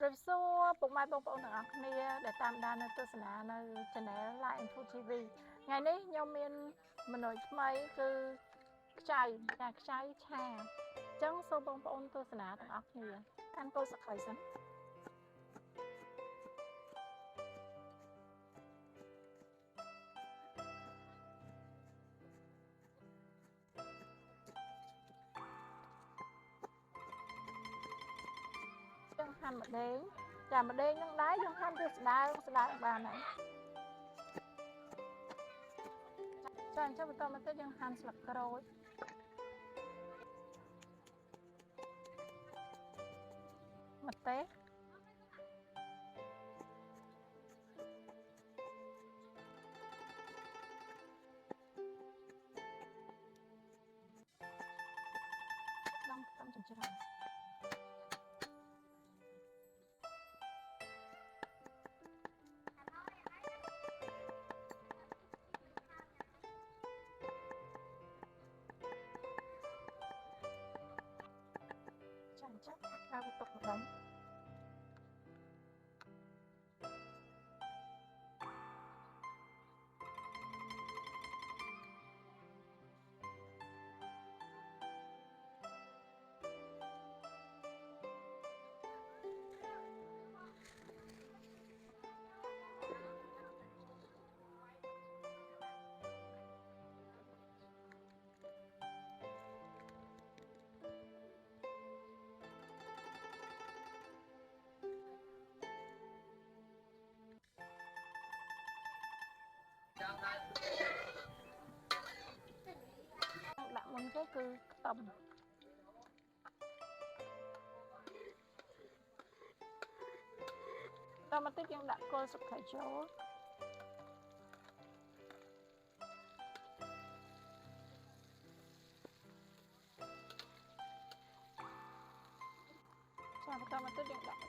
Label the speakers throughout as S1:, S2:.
S1: Rồi số bụng mai bông bông nè để tam đan tôi sẽ là channel lại Food TV ngày nay nhau miền mình nói mấy cứ chạy nhạc chạy cha chẳng số bông bông tôi sẽ là ăn tôi sẽ khởi sẵn chẳng hành một đêm chả một đêm nhưng đáy chẳng hành tôi sẽ đá bà này chẳng cho tôi mà tôi chẳng hành sạc rồi mặt tế đang trong chừng chừng chẳng chắc ra một tục một đốngដាក់មុនគេគឺខ្ទឹមតមកតិចយើងដាក់គល់សុខចូលចាំបន្តមកតិចយើងដាក់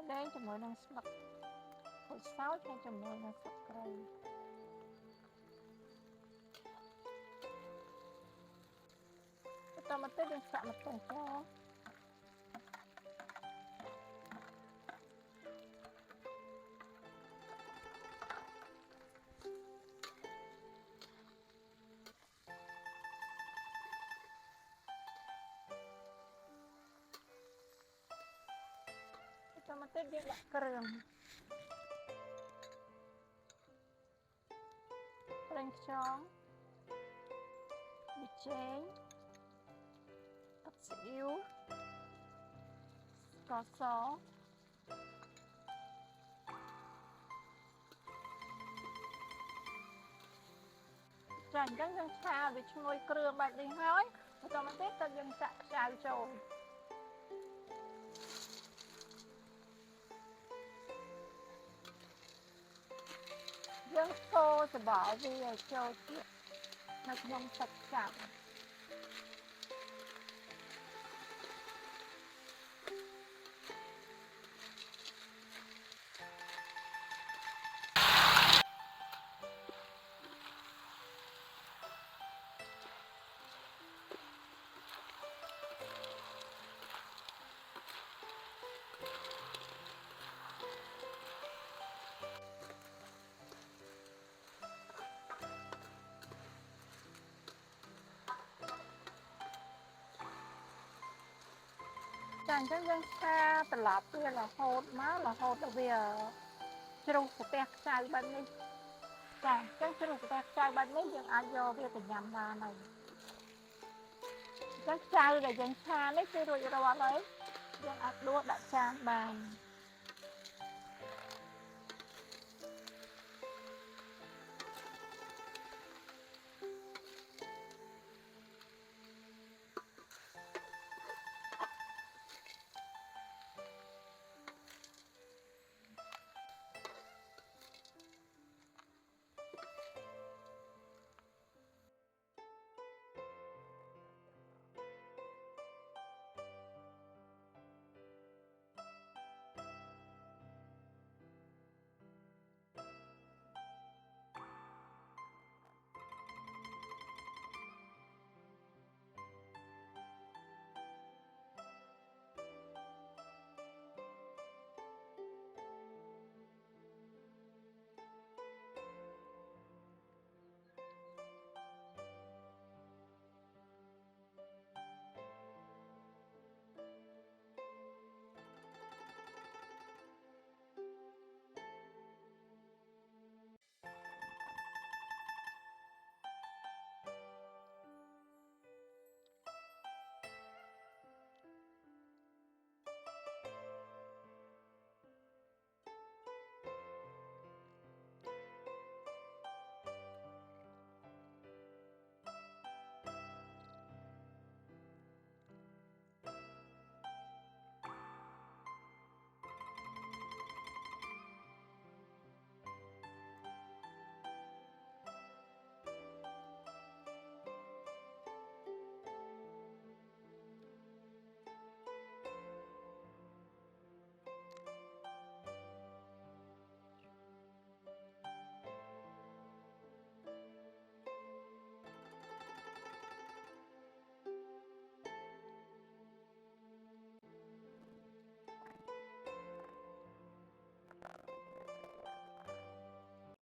S1: ម្ទេសជាមួយនឹងស្លឹកក្រូចសើចហើយជាមួយនឹងស្លឹកគ្រៃបន្តមកតិចយើងចាក់ម្ទេសចូលចាំមកតិចយើងដាក់គ្រឿងប្រេងខ្យងប៊ីចេងទឹកស៊ីអ៊ីវស្ករសចាអញ្ចឹងយើងឆាវាឈ្ងុយគ្រឿងបែបនេះហើយបន្តមកទៀតទៅយើងចាក់ខ្ចៅចូលយើងកូរច្បល់វាឲ្យចូលទៀតនៅក្នុងទឹកចាំចាអញ្ចឹងយើងឆាត្រឡប់វារហូតដល់វាជ្រុះស្ទះខ្ចៅបែបនេះចាអញ្ចឹងជ្រុះស្ទះខ្ចៅបែបនេះយើងអាចយកវាទៅញ៉ាំបានហើយអញ្ចឹងខ្ចៅដែលយើងឆានេះគឺរួចរាល់ហើយយើងអាចដួសដាក់ចានបាន